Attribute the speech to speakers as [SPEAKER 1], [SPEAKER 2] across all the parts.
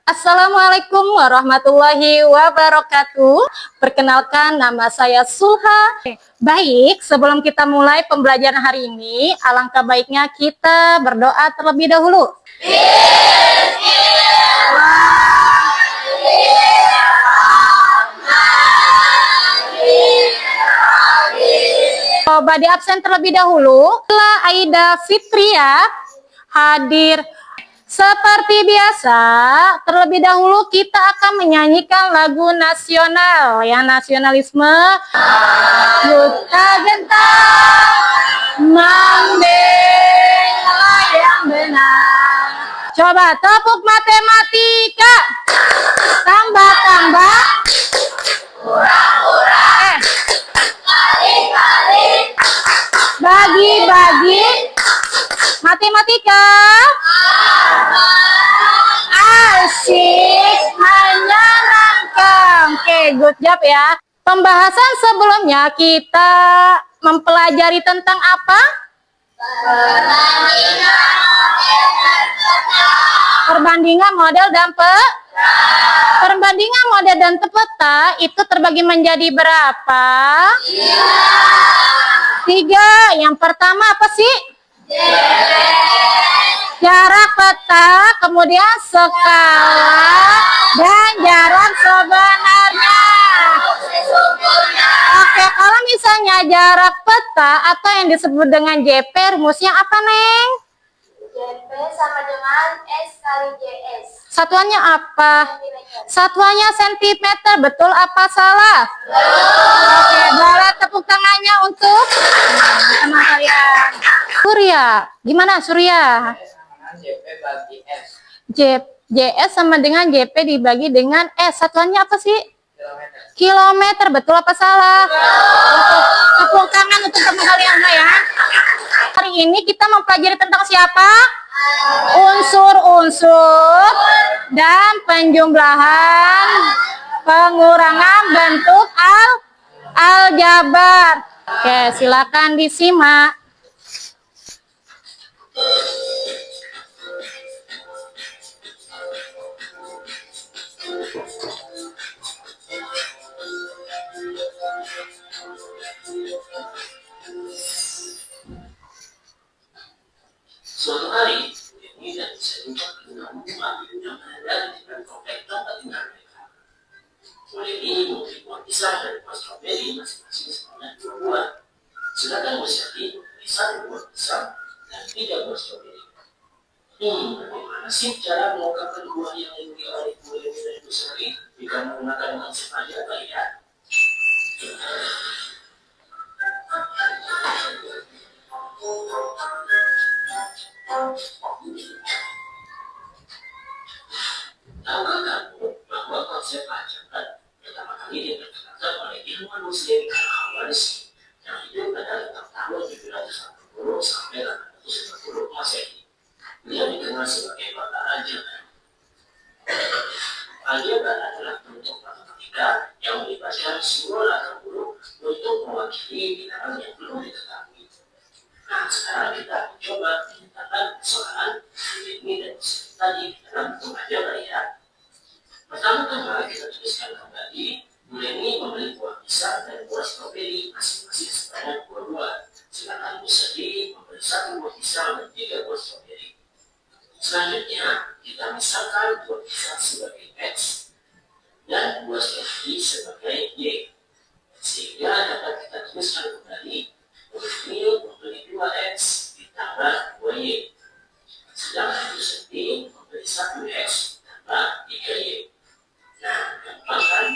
[SPEAKER 1] Assalamualaikum warahmatullahi wabarakatuh. Perkenalkan, nama saya Sulha. Baik, sebelum kita mulai pembelajaran hari ini, alangkah baiknya kita berdoa terlebih dahulu. Coba di absen terlebih dahulu. Aida Fitria hadir. Seperti biasa, terlebih dahulu kita akan menyanyikan lagu nasional, ya, nasionalisme. Duta gentar membela yang benar. Coba tepuk matematika. Tambah-tambah. Kurang-kurang. Kali-kali. Bagi-bagi. Matematika. Asyik menyenangkan. Oke, good job ya. Pembahasan sebelumnya kita mempelajari tentang apa? Perbandingan model dan perbandingan model dan peta itu terbagi menjadi berapa? Tiga. Yang pertama apa sih? Jarak peta, kemudian skala, dan jarak sebenarnya. Oke, kalau misalnya jarak peta atau yang disebut dengan JP, rumusnya apa, Neng?
[SPEAKER 2] JP sama dengan S kali JS.
[SPEAKER 1] Satuannya apa? Satuannya sentimeter. Betul apa salah? Oke, boleh tepuk tangannya untuk teman kalian. Surya, gimana Surya?
[SPEAKER 3] JP bagi S.
[SPEAKER 1] JS sama dengan JP dibagi dengan S. Satuannya apa sih?
[SPEAKER 3] Kilometer.
[SPEAKER 1] Kilometer. Betul apa salah? Betul. Tepuk tangan untuk teman kalian ya. Hari ini kita mempelajari tentang siapa? Unsur-unsur dan penjumlahan pengurangan bentuk aljabar. Oke, silakan disimak.
[SPEAKER 4] Suatu hari, Denny dan Selina menemukan rumah yang berada di depan komplek tempat tinggal mereka. Denny memberi buah pisang dan buah stroberi masing-masing sebanyak 2 buah, sedangkan Bu Selly memberi 1 buah pisang dan 3 buah stroberi. Bagaimana sih cara mengungkapkan buah yang dimiliki oleh Bu Denny dan Bu Selly jika menggunakan konsep aljabar ya? Tahukah kamu bahwa konsep aljabar pertama kali diperkenalkan oleh ilmuwan Muslim Al-Khawarisi yang hidup pada tahun 780 sampai 850 Masehi. Beliau dikenal sebagai bapak aljabar. Aljabar adalah bentuk matematika yang melibatkan simbol atau huruf untuk mewakili bilangan yang belum diketahui. Nah, sekarang kita mencoba menyatakan persoalan ini dan tadi dalam bentuk aljabar ya. Pertama-tama kita tuliskan kembali, Bu Denny membeli buah pisang dan buah stroberi masing-masing sebanyak 2 buah, sedangkan Bu Selly membeli 1 buah pisang dan 3 buah stroberi. Selanjutnya, kita misalkan buah pisang sebagai X dan buah stroberi sebagai Y, sehingga dapat kita tuliskan kembali, Bu Denny membeli 2X ditambah 2Y, sedangkan Bu Selly membeli 1X tambah 3Y. Nah, gampang kan?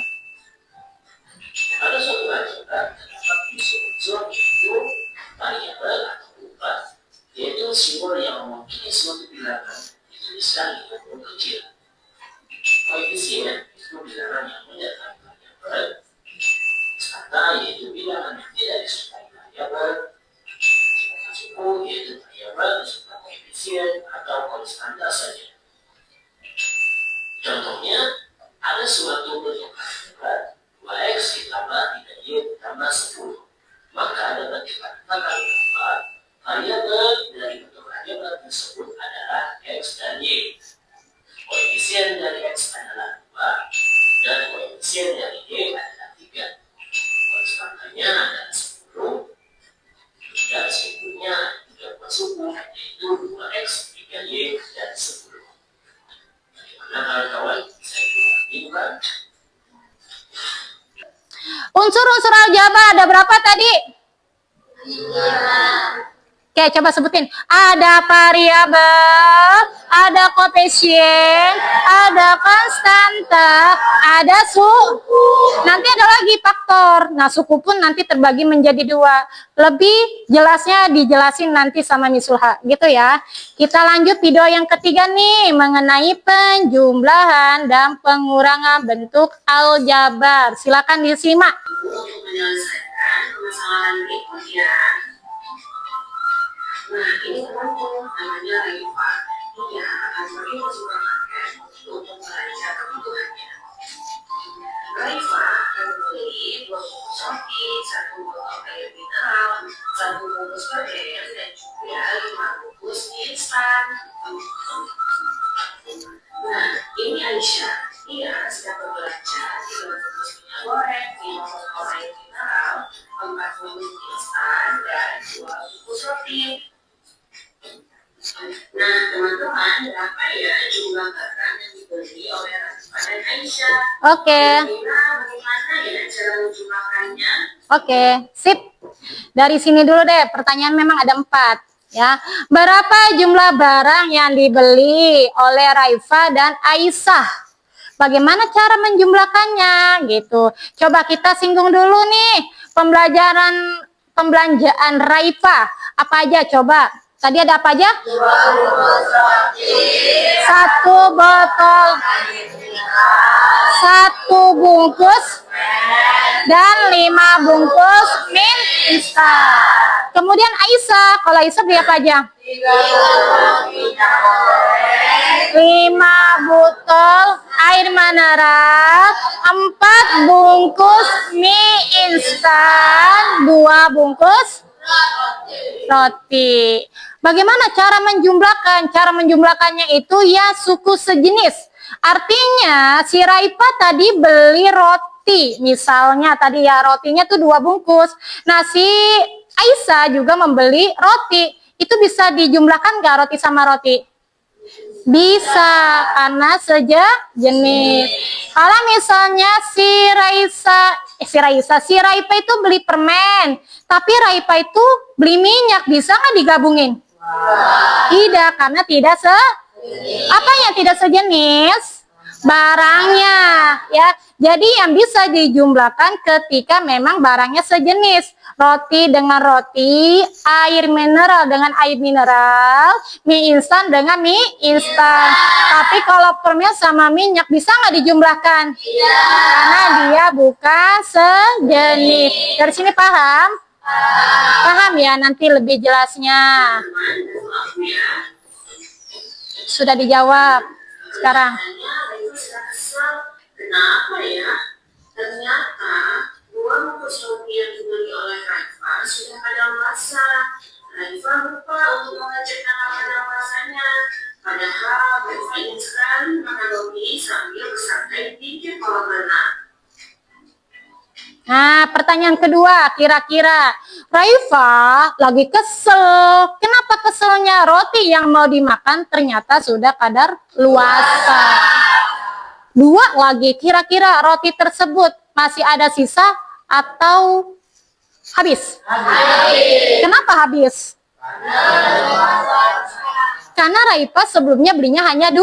[SPEAKER 4] Pada suatu aljabar terdapat unsur-unsur yaitu variabel atau upah, yaitu simbol yang mewakili suatu bilangan dituliskan dengan huruf kecil. Koefisien itu bilangan yang menyertai variabel, kata yaitu bilangan yang tidak disertai variabel, suku yaitu variabel beserta koefisien atau konstanta saja. Contohnya, ada suatu bentuk aljabar 2X ditambah 3Y ditambah 10. Maka dapat dikatakan bahwa variabel dari bentuk aljabar tersebut adalah X dan Y. Koefisien koefisien dari X adalah 2 dan koefisien dari Y adalah 3. Konstantannya adalah 10 dan sukunya 3 buah suku, yaitu 2X, 3Y, dan 10. Bagaimana kawan-kawan? Bisa dimengerti bukan?
[SPEAKER 1] Unsur-unsur aljabar ada berapa tadi? 5. Oke, coba sebutin. Ada variabel, ada koefisien, ada konstanta, ada suku. Nanti ada lagi faktor. Nah, suku pun nanti terbagi menjadi 2. Lebih jelasnya dijelasin nanti sama Miss Sulha, gitu ya. Kita lanjut video yang ketiga nih, mengenai penjumlahan dan pengurangan bentuk aljabar. Silakan disimak.
[SPEAKER 4] Untuk menyelesaikan permasalahan berikutnya. Nah, ini temanku namanya Raifa. Dia akan pergi ke supermarket untuk belanja kebutuhannya. Raifa akan membeli 2 bungkus roti, 1 botol air mineral, 1 bungkus permen, dan juga 5 bungkus mie instan. Nah, ini Aisyah. Dia sedang berbelanja 3 bungkus minyak goreng, 5 botol air mineral, 4 bungkus mie instan, dan 2 bungkus roti. Nah, teman-teman, berapa ya jumlah barang yang dibeli oleh Raifa dan Aisyah?
[SPEAKER 1] Oke.
[SPEAKER 4] Bagaimana ya cara menjumlahkannya?
[SPEAKER 1] Oke, sip. Dari sini dulu deh, pertanyaan memang ada 4. Ya, berapa jumlah barang yang dibeli oleh Raifa dan Aisyah? Bagaimana cara menjumlahkannya? Gitu. Coba kita singgung dulu nih pembelanjaan Raifa. Apa aja coba? Tadi ada apa aja?
[SPEAKER 2] 2 bungkus roti,
[SPEAKER 1] 1 botol, 1 bungkus, dan 5 bungkus mie instan. Kemudian Aisyah, kalau Aisyah beli apa aja?
[SPEAKER 2] 3 botol minyak goreng,
[SPEAKER 1] 5 botol air mineral, 4 bungkus mie instan, 2 bungkus roti. Bagaimana cara menjumlahkan? Cara menjumlahkannya itu ya suku sejenis. Artinya si Raifa tadi beli roti. Misalnya tadi ya rotinya tuh 2 bungkus. Nah si Aisyah juga membeli roti. Itu bisa dijumlahkan nggak roti sama roti? Bisa, karena sejenis. Kalau misalnya si Raifa itu beli permen, tapi Raifa itu beli minyak, bisa nggak digabungin? Tidak, karena tidak apa yang tidak sejenis? Barangnya, ya. Jadi yang bisa dijumlahkan ketika memang barangnya sejenis. Roti dengan roti, air mineral dengan air mineral, mie instan dengan mie instan. Tapi kalau permen sama minyak bisa nggak dijumlahkan? Karena dia bukan sejenis. Dari sini paham? Paham ya, nanti lebih jelasnya. Sudah dijawab sekarang.
[SPEAKER 4] Kenapa ya? Ternyata 2 bungkus roti yang dibeli oleh Raifa sudah kadaluarsa. Raifa lupa untuk mengecek kadaluarsanya. Padahal Raifa ingin sekali makan roti sambil bersantai di kolam renang.
[SPEAKER 1] Nah, pertanyaan kedua, kira-kira Raifa lagi kesel. Kenapa keselnya? Roti yang mau dimakan ternyata sudah kadaluarsa. 2 lagi, kira-kira roti tersebut masih ada sisa atau habis? Kenapa habis? Karena Raifa sebelumnya belinya hanya 2.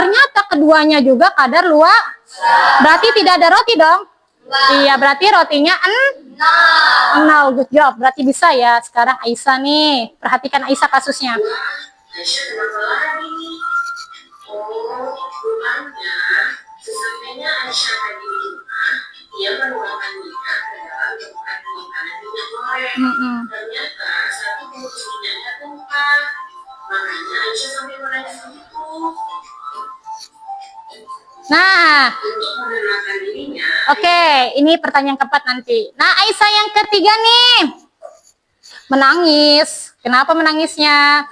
[SPEAKER 1] Ternyata keduanya juga kadaluarsa. Berarti tidak ada roti dong? Iya, berarti rotinya 0. Good job, berarti bisa ya. Sekarang Aisyah nih, perhatikan Aisyah kasusnya.
[SPEAKER 4] Aisyah kenapa lagi nih? Oh, rupanya sesampainya Aisyah tadi di rumah, dia menuangkan minyak ke dalam tumpukan penyimpanan minyak goreng. Ternyata 1 bungkus minyaknya tumpah. Makanya Aisyah sampai menangis begitu.
[SPEAKER 1] Nah,
[SPEAKER 4] Untuk menenangkan dirinya,
[SPEAKER 1] oke, ini pertanyaan keempat nanti. Nah, Aisyah yang ketiga nih. Menangis. Kenapa menangisnya?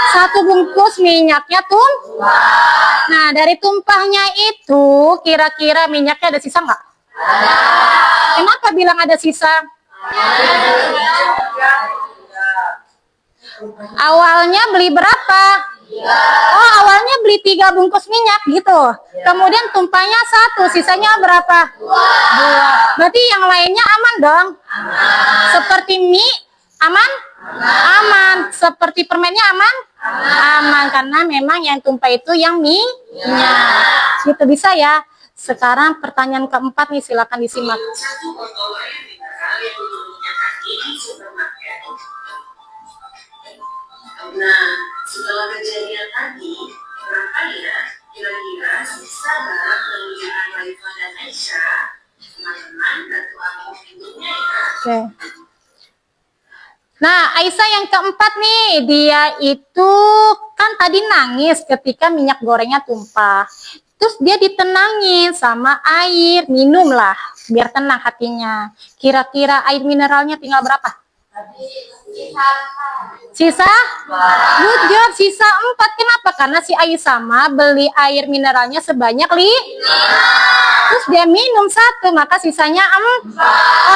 [SPEAKER 1] Satu bungkus minyaknya tumpah. Nah, dari tumpahnya itu kira-kira minyaknya ada sisa nggak? Kenapa bilang ada sisa? Awalnya beli berapa? Oh, awalnya beli 3 bungkus minyak gitu. Kemudian tumpahnya 1, sisanya berapa? 2. Berarti yang lainnya aman dong? Seperti mie, aman? Aman. Seperti permennya aman? Aman, karena memang yang tumpah itu yang minyak. Gitu bisa ya. Sekarang pertanyaan keempat nih, silakan disimak.
[SPEAKER 4] Satu botol air mineral yang untuk minyak kaki di supermarket. Nah, setelah kejadian tadi, berapa ya kira-kira sisa barang pembelian Raifah dan Aisyah? Teman-teman, bantu aku hitungnya ya.
[SPEAKER 1] Oke. Nah, Aisyah yang keempat nih, dia itu kan tadi nangis ketika minyak gorengnya tumpah. Terus dia ditenangin sama air, minumlah biar tenang hatinya. Kira-kira air mineralnya tinggal berapa? Sisa? Good job, sisa 4. Kenapa? Karena si Aisyah beli air mineralnya sebanyak 5. Terus dia minum 1, maka sisanya 4.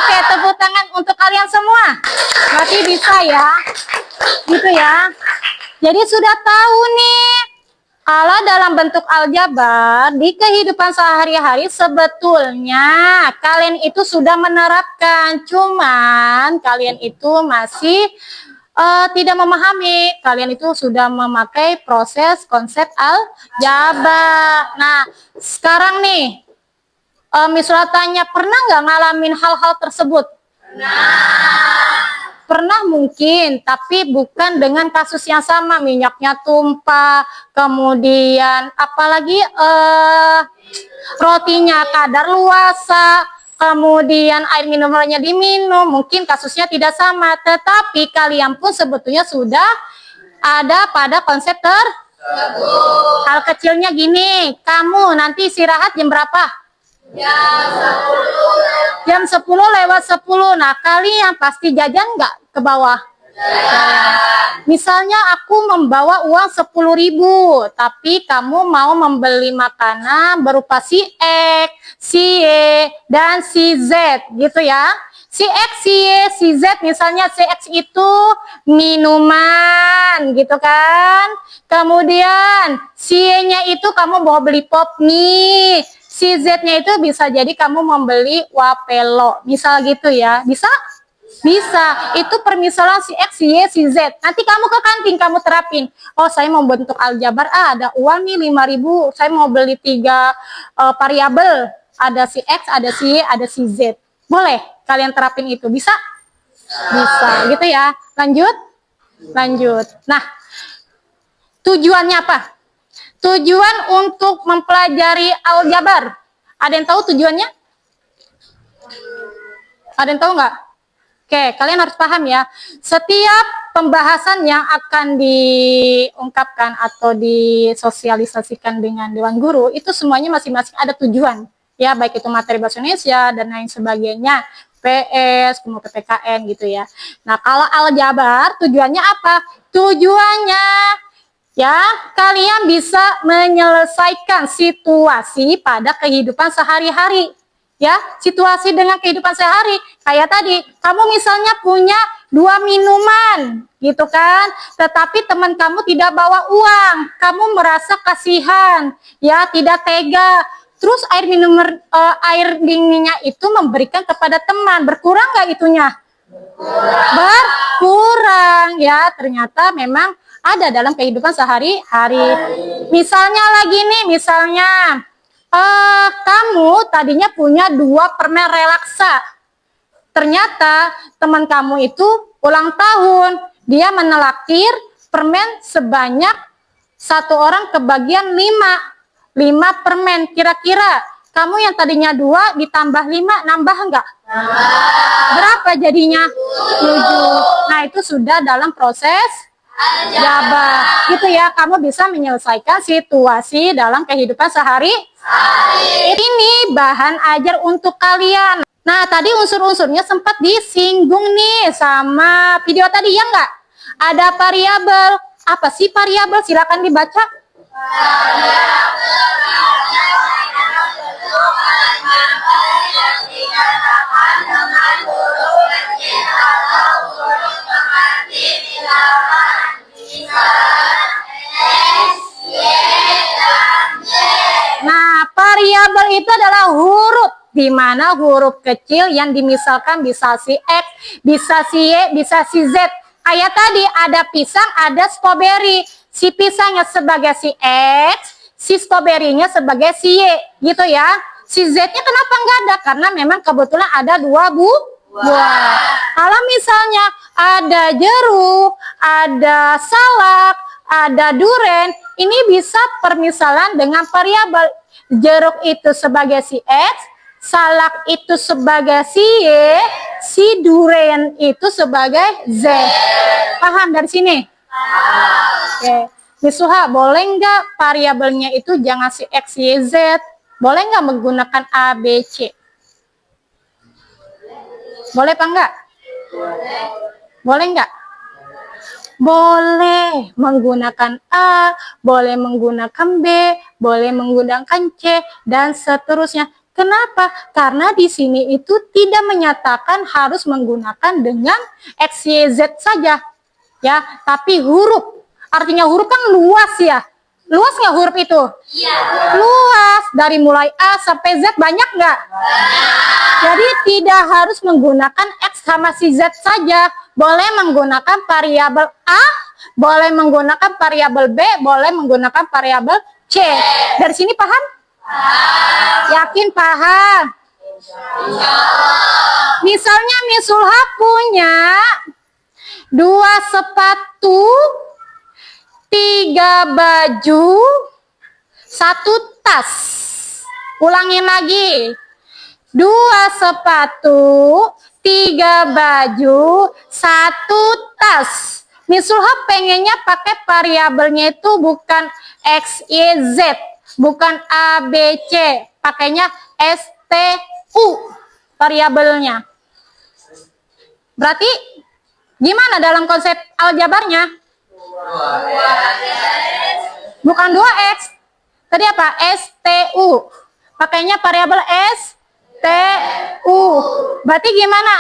[SPEAKER 1] Oke, tepuk tangan untuk kalian semua. Berarti bisa ya. Gitu ya. Jadi sudah tahu nih, kalau dalam bentuk aljabar di kehidupan sehari-hari sebetulnya kalian itu sudah menerapkan, cuman kalian itu masih tidak memahami. Kalian itu sudah memakai proses konsep aljabar. Nah, sekarang nih Misra tanya, pernah nggak ngalamin hal-hal tersebut? Pernah mungkin, tapi bukan dengan kasus yang sama, minyaknya tumpah, kemudian apalagi rotinya kadaluarsa, kemudian air mineralnya diminum, mungkin kasusnya tidak sama, tetapi kalian pun sebetulnya sudah ada pada konsep tersebut. Hal kecilnya gini, kamu nanti istirahat jam berapa? Jam 10 lewat 10. Nah, kalian pasti jajan nggak ke bawah? Misalnya aku membawa uang 10.000, tapi kamu mau membeli makanan berupa si X, si Y, dan si Z, gitu ya. Si X, si Y, si Z, misalnya si X itu minuman, gitu kan. Kemudian si Y-nya itu kamu mau beli pop mie. Si Z-nya itu bisa jadi kamu membeli wapelo, misal gitu ya. Bisa? Bisa. Itu permisalan si X, si Y, si Z. Nanti kamu ke kantin, kamu terapin. Oh, saya mau bentuk aljabar, ada uang nih 5.000. Saya mau beli 3 variabel. Ada si X, ada si Y, ada si Z. Boleh kalian terapin itu? Bisa? Bisa, gitu ya. Lanjut? Lanjut. Nah, tujuannya apa? Tujuan untuk mempelajari aljabar. Ada yang tahu tujuannya? Ada yang tahu nggak? Oke, kalian harus paham ya. Setiap pembahasan yang akan diungkapkan atau disosialisasikan dengan Dewan Guru, itu semuanya masing-masing ada tujuan. Ya, baik itu materi bahasa Indonesia dan lain sebagainya. PS, kemudian PPKN gitu ya. Nah, kalau aljabar tujuannya apa? Tujuannya ya, kalian bisa menyelesaikan situasi pada kehidupan sehari-hari. Ya, situasi dengan kehidupan sehari. Kayak tadi, kamu misalnya punya 2 minuman, gitu kan? Tetapi teman kamu tidak bawa uang. Kamu merasa kasihan, ya, tidak tega. Terus air dinginnya itu memberikan kepada teman. Berkurang nggak itunya? Berkurang, ya. Ternyata memang ada dalam kehidupan sehari-hari. Misalnya lagi nih, misalnya kamu tadinya punya 2 permen relaksa. Ternyata teman kamu itu ulang tahun, dia menelakir permen sebanyak 1 orang kebagian 5 permen. Kira-kira kamu yang tadinya 2 ditambah 5 nambah enggak? Berapa jadinya? 7. Nah, itu sudah dalam proses aljabar, gitu ya. Kamu bisa menyelesaikan situasi dalam kehidupan sehari-hari. Ini bahan ajar untuk kalian. Nah, tadi unsur-unsurnya sempat disinggung nih sama video tadi, ya enggak? Ada variabel, Apa sih variabel? Silakan dibaca. Nah, variabel itu adalah huruf, di mana huruf kecil yang dimisalkan bisa si X, bisa si Y, bisa si Z. Kayak tadi ada pisang, ada strawberry. Si pisangnya sebagai si X, si strawberry-nya sebagai si Y, gitu ya. Si Z-nya kenapa nggak ada? Karena memang kebetulan ada dua buah. Kalau misalnya ada jeruk, ada salak, ada duren, ini bisa permisalan dengan variabel. Jeruk itu sebagai si X, salak itu sebagai si Y, si duren itu sebagai Z. Paham dari sini? Oke. Miss Suha, boleh nggak variabelnya itu jangan si X, Y, Z? Boleh nggak menggunakan A, B, C? Boleh apa enggak? Boleh nggak? Boleh menggunakan A, boleh menggunakan B, boleh menggunakan C, dan seterusnya. Kenapa? Karena di sini itu tidak menyatakan harus menggunakan dengan X, Y, Z saja. Ya, tapi huruf. Artinya huruf kan luas ya. Luas nggak huruf itu? Iya. Luas. Dari mulai A sampai Z banyak nggak? Jadi tidak harus menggunakan X sama si Z saja. Boleh menggunakan variabel A, boleh menggunakan variabel B, boleh menggunakan variabel C. Dari sini paham? Yakin paham? Misalnya Miss Sulha punya 2 sepatu, 3 baju, 1 tas. Ulangin lagi. 2 sepatu, 3 baju, 1 tas. Miss Sulha pengennya pakai variabelnya itu bukan X, Y, Z, bukan A, B, C. Pakainya S, T, U variabelnya. Berarti gimana dalam konsep aljabarnya? Bukan 2X. Tadi apa? STU. Pakainya variabel STU. Berarti gimana?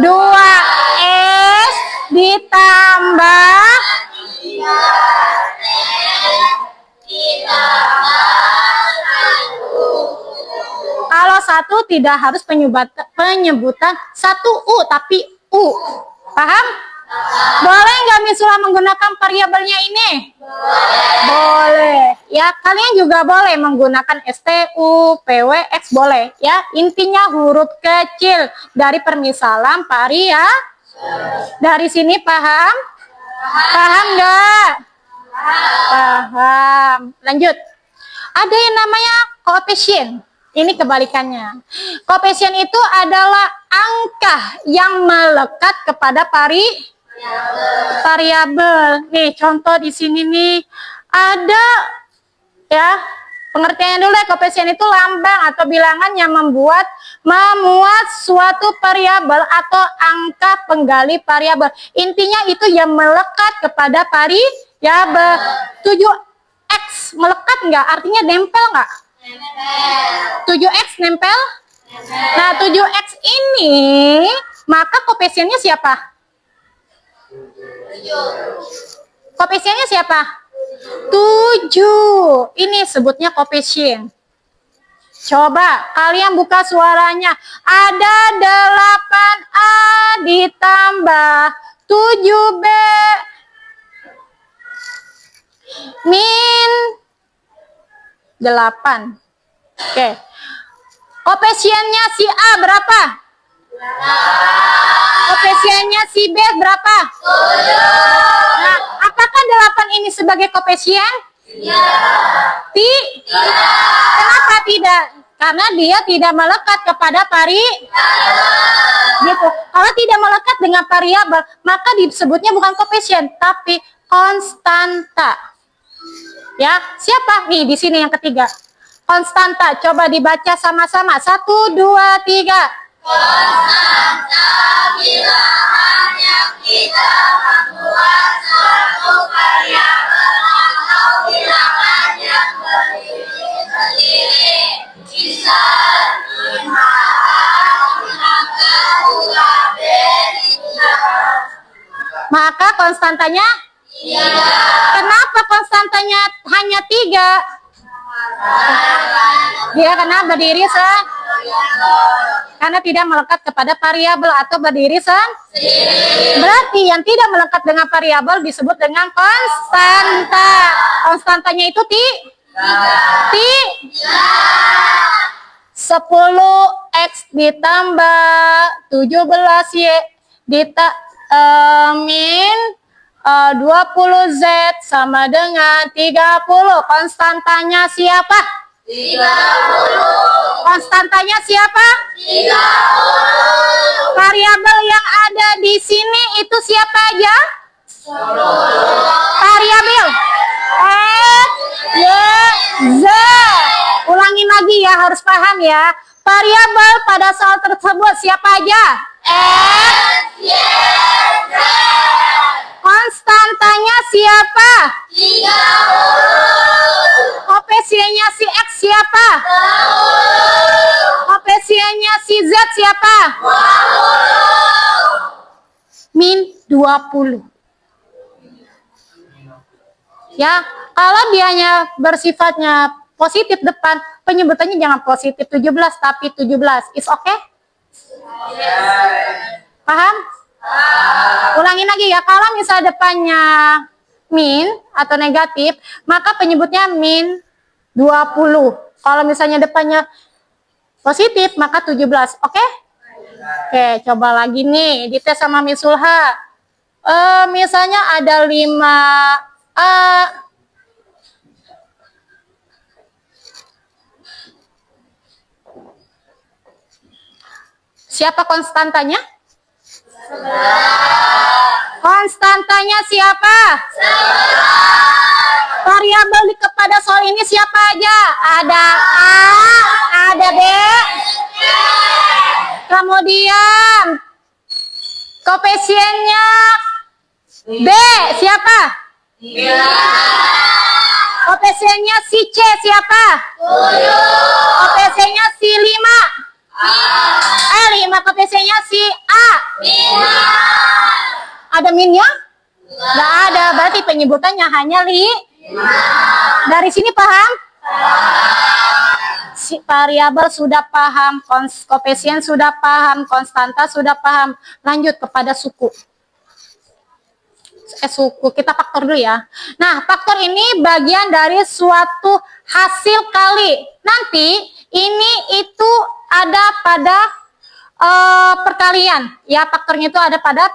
[SPEAKER 1] 2S ditambah kalau 1 tidak harus penyebutan 1U tapi U. Paham? Boleh nggak Miss Sulha menggunakan variabelnya ini? Boleh. Ya, kalian juga boleh menggunakan STU, PWX boleh. Ya, intinya huruf kecil dari permisalan variabel. Dari sini paham? Paham nggak? Paham. Lanjut. Ada yang namanya koefisien. Ini kebalikannya. Koefisien itu adalah angka yang melekat kepada variabel. Nih, contoh di sini nih ada ya, pengertiannya dulu ya, koefisien itu lambang atau bilangan yang memuat suatu variabel atau angka penggali variabel. Intinya itu yang melekat kepada variabel. 7X melekat nggak? Artinya nempel nggak? 7X nempel? Nah, 7X ini maka koefisiennya siapa? Koefisiennya siapa? 7. Ini sebutnya koefisien. Coba kalian buka suaranya. Ada 8A ditambah 7B min 8. Oke. Koefisiennya si A berapa? Koefisiennya si B berapa? 7. Nah, apakah 8 ini sebagai koefisien? Tidak. Kenapa tidak? Karena dia tidak melekat kepada gitu. Kalau tidak melekat dengan variabel, maka disebutnya bukan koefisien, tapi konstanta. Ya, siapa? Nih di sini yang ketiga. Konstanta. Coba dibaca sama-sama. 1, 2, 3. Konstanta bilangan yang
[SPEAKER 2] kita membuat suatu variabel atau bilangan yang berdiri sendiri. Misal 5A ditambah 2B ditambah.
[SPEAKER 1] Maka konstantanya 3. Kenapa konstantanya hanya 3? Dia karena berdiri karena tidak melekat kepada variabel atau berdiri berarti yang tidak melekat dengan variabel disebut dengan konstanta. Konstantanya itu 10x ditambah 17y min 20z sama dengan 30. Konstantanya siapa?
[SPEAKER 2] 30.
[SPEAKER 1] Konstantanya siapa?
[SPEAKER 2] 30.
[SPEAKER 1] Variabel yang ada di sini itu siapa aja? Variabel X, Y, Z. Ulangin lagi ya, harus paham ya. Variabel pada soal tersebut siapa aja? X,
[SPEAKER 2] Y, Z.
[SPEAKER 1] Konstantanya siapa?
[SPEAKER 2] 30.
[SPEAKER 1] Koefisiennya si X siapa?
[SPEAKER 2] 30.
[SPEAKER 1] Koefisiennya si Z siapa?
[SPEAKER 2] 20.
[SPEAKER 1] Min 20. Ya, kalau dianya bersifatnya positif depan, penyebutannya jangan positif 17 tapi 17. Is okay? Paham? Ulangin lagi ya, kalau misal depannya min atau negatif, maka penyebutnya min 20. Kalau misalnya depannya positif, maka 17. Oke? Oke, coba lagi nih, dites sama Miss Sulha. Misalnya ada 5A. Siapa konstantanya? Konstantanya siapa? Variabel kepada soal ini siapa aja? Ada A, ada B. Kemudian koefisiennya B siapa? Koefisiennya si C siapa?
[SPEAKER 2] 7.
[SPEAKER 1] Koefisiennya si 5. 5 koefisiennya si A. Ada minnya? Nggak ada, berarti penyebutannya hanya Dari sini paham? Si variabel sudah paham, koefisien sudah paham, konstanta sudah paham. Lanjut kepada suku. Suku, kita faktor dulu ya. Nah, faktor ini bagian dari suatu hasil kali. Nanti ini itu ada pada perkalian. Ya, faktornya itu ada pada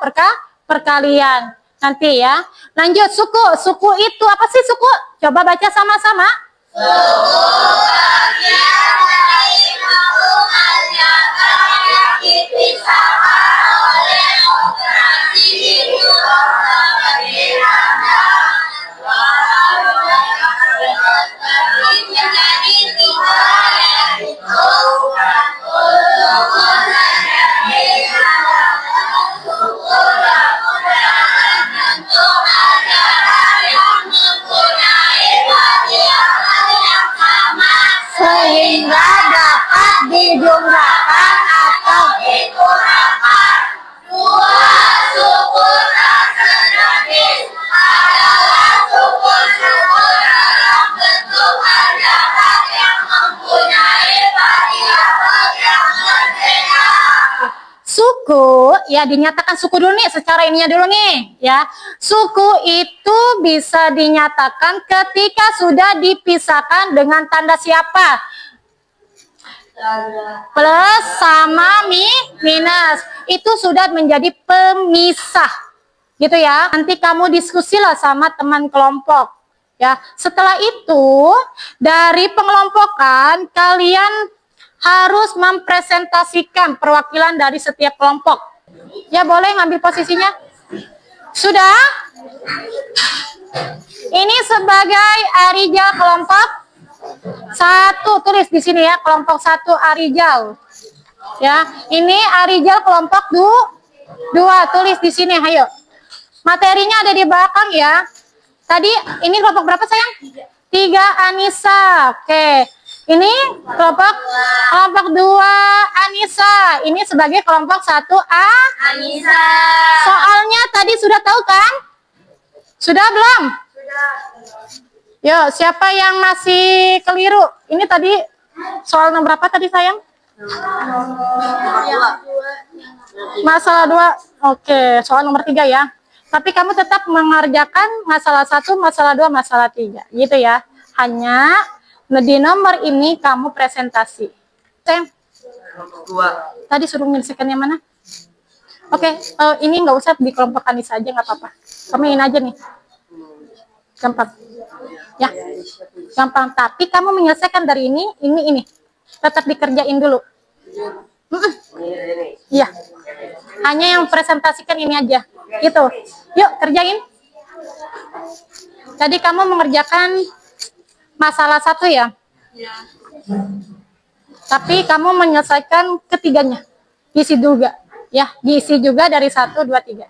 [SPEAKER 1] perkalian. Nanti ya. Lanjut suku. Suku itu apa sih suku? Coba baca sama-sama.
[SPEAKER 2] Suku bagian dari maklumat yang dipisahkan oleh operasi hitung menjadi 3 yaitu
[SPEAKER 1] Sehingga dapat dijumlahkan atau
[SPEAKER 2] dikurangkan. 2 suku taksonomis adalah suku-suku dalam bentuk ajaran yang mempunyai variabel yang berbeda.
[SPEAKER 1] suku, ya dinyatakan suku dulu nih, secara ininya dulu nih, ya. Suku itu bisa dinyatakan ketika sudah dipisahkan dengan tanda siapa? Plus sama minus. Itu sudah menjadi pemisah. Gitu ya. Nanti kamu diskusilah sama teman kelompok. Ya, setelah itu dari pengelompokan kalian harus mempresentasikan perwakilan dari setiap kelompok. Ya, boleh ngambil posisinya? Sudah? Ini sebagai Arijal kelompok 1, tulis di sini ya, kelompok 1 Arijal. Ya, ini Arijal kelompok 2, tulis di sini, ayo. Materinya ada di belakang ya. Tadi ini kelompok berapa sayang? 3 Anissa. Oke. Ini kelompok 2 Anissa. Ini sebagai kelompok 1A
[SPEAKER 2] Anissa.
[SPEAKER 1] Soalnya tadi sudah tahu kan? Sudah belum?
[SPEAKER 2] Sudah.
[SPEAKER 1] Yuk, siapa yang masih keliru? Ini tadi soal nomor berapa tadi sayang? Masalah 2. Oke, soal nomor 3 ya. Tapi kamu tetap mengerjakan masalah 1, masalah 2, masalah 3. Gitu ya. Hanya di nomor ini kamu presentasi. Sayang. Tadi suruh menyelesaikan yang mana? Oke, ini nggak usah di kelompok Anissa aja, nggak apa-apa. Kamu ingin aja nih. Gampang. Ya, gampang. Tapi kamu menyelesaikan dari ini. Tetap dikerjain dulu. Iya. Hanya yang presentasikan ini aja. Gitu. Yuk, kerjain. Tadi kamu mengerjakan masalah 1 ya? Tapi kamu menyelesaikan ketiganya. Diisi juga. Ya, diisi juga dari 1, 2, 3.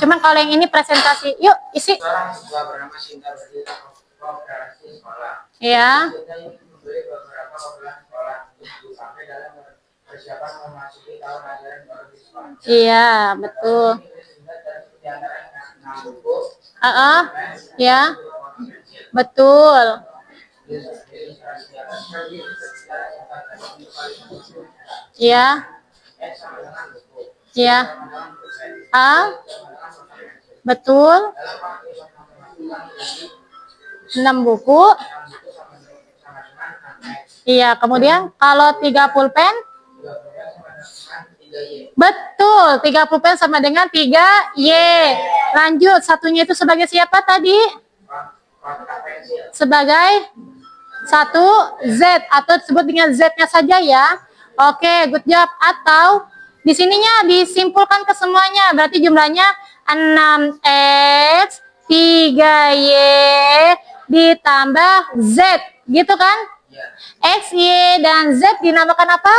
[SPEAKER 1] Cuman kalau yang ini presentasi, yuk isi.
[SPEAKER 3] Seorang siswa bernama Sinta bercerita kooperasi sekolah.
[SPEAKER 1] Ya.
[SPEAKER 3] Sinta ingin membeli beberapa keperluan sekolah untuk dipakai dalam persiapan memasuki tahun ajaran baru di sekolah.
[SPEAKER 1] Iya, betul.
[SPEAKER 3] Sinta di antara 6 buku.
[SPEAKER 1] Ya. Betul. Iya. Iya. Betul. 6 buku. Iya, kemudian kalau 3 pulpen? Betul, 3 pulpen sama dengan 3Y. Lanjut, satunya itu sebagai siapa tadi? Sebagai 1 Z atau disebut dengan Z-nya saja ya. Oke, good job. Atau di sininya disimpulkan ke semuanya. Berarti jumlahnya 6X 3Y ditambah Z. Gitu kan? X, Y, dan Z dinamakan apa?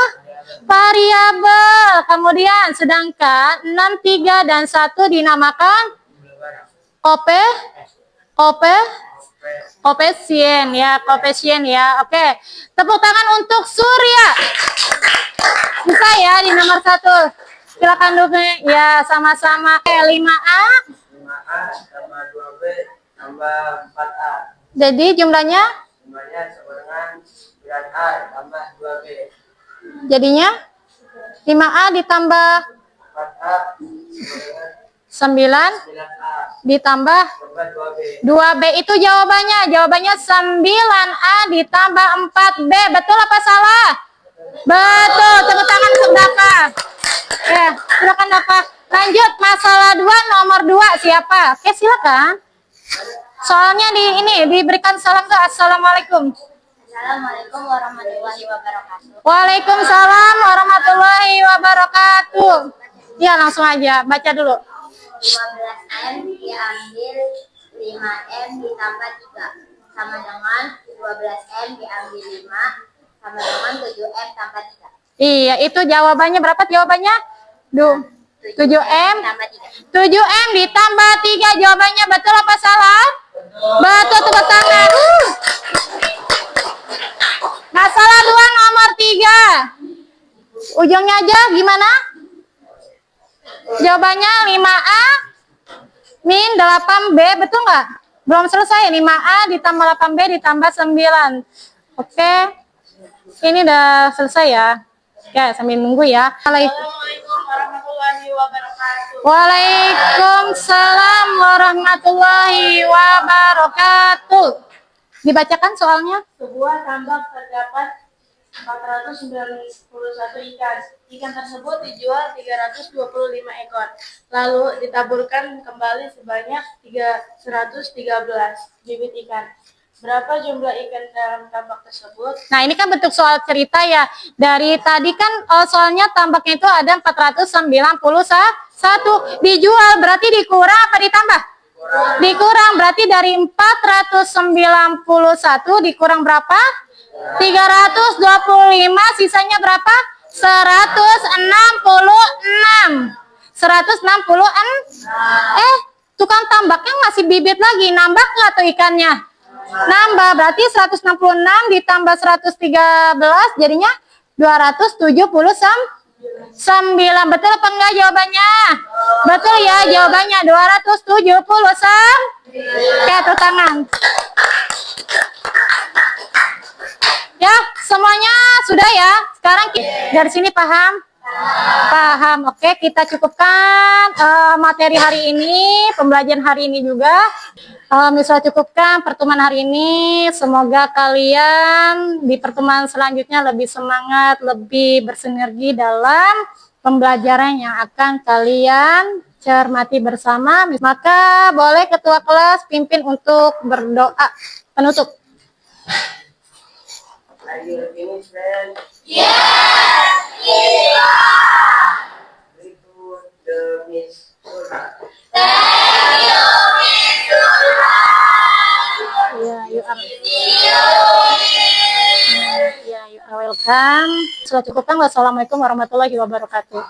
[SPEAKER 1] Variabel. Kemudian sedangkan 6, 3, dan 1 dinamakan koefisien ya. Oke. Tepuk tangan untuk Surya. Bisa ya di nomor 1. Silakan dulu ya, sama-sama. 5A
[SPEAKER 3] 5A tambah 2B tambah 4A.
[SPEAKER 1] jadi jumlahnya
[SPEAKER 3] Sama dengan 9A tambah 2B.
[SPEAKER 1] jadinya 5A ditambah
[SPEAKER 3] 4A
[SPEAKER 1] 9
[SPEAKER 3] 9A
[SPEAKER 1] ditambah
[SPEAKER 3] tambah 2B.
[SPEAKER 1] 2B itu jawabannya 9A ditambah 4B. Betul apa salah? Betul. Tepuk tangan untuk Dava. Ya, silakan Dava. Lanjut masalah 2 nomor 2 siapa? Oke, silakan. Soalnya diberikan salam tuh. Assalamualaikum.
[SPEAKER 2] Assalamualaikum warahmatullahi wabarakatuh.
[SPEAKER 1] Waalaikumsalam warahmatullahi wabarakatuh. Ya, langsung aja baca dulu.
[SPEAKER 2] 15M diambil 5M ditambah 3 sama dengan 12M diambil 5 sama dengan 7M tambah 3.
[SPEAKER 1] Iya, itu jawabannya berapa jawabannya? 7M
[SPEAKER 2] tambah 3.
[SPEAKER 1] 7M ditambah 3. Jawabannya betul apa salah? Betul, tepuk tangan. Masalah 2 nomor 3. Ujungnya aja gimana? Jawabannya 5A min 8B, betul nggak? Belum selesai. 5A ditambah 8B ditambah 9. Oke. Ini udah selesai ya. Ya, sambil nunggu ya.
[SPEAKER 2] Assalamualaikum warahmatullahi wabarakatuh.
[SPEAKER 1] Waalaikumsalam warahmatullahi wabarakatuh. Dibacakan soalnya.
[SPEAKER 2] Sebuah tambak terdapat 491 ikan. Ikan tersebut dijual 325 ekor. Lalu ditaburkan kembali sebanyak 113 bibit ikan. Berapa jumlah ikan dalam tambak tersebut?
[SPEAKER 1] Nah, ini kan bentuk soal cerita ya. Dari tadi kan soalnya tambaknya itu ada 491. Dijual berarti dikurang apa ditambah? Dikurang, berarti dari 491 dikurang berapa? 325, sisanya berapa? 166. 160-an. Tukang tambaknya ngasih bibit lagi. Nambah nggak tuh ikannya? Nambah. Berarti 166 ditambah 113 jadinya 279. Betul apa enggak jawabannya? Betul ya jawabannya 279. Oke, tuh tangan. Ya, semuanya sudah ya. Sekarang dari sini paham? Paham. Oke, kita cukupkan materi hari ini, pembelajaran hari ini juga. Bisa cukupkan pertemuan hari ini. Semoga kalian di pertemuan selanjutnya lebih semangat, lebih bersinergi dalam pembelajaran yang akan kalian cermati bersama. Maka boleh ketua kelas pimpin untuk berdoa penutup.
[SPEAKER 3] Are you finished, friend? Very good, the Miss Surah.
[SPEAKER 1] Ya, you are. Ya, you are welcome. Sudah cukupkan. Wassalamualaikum warahmatullahi wabarakatuh.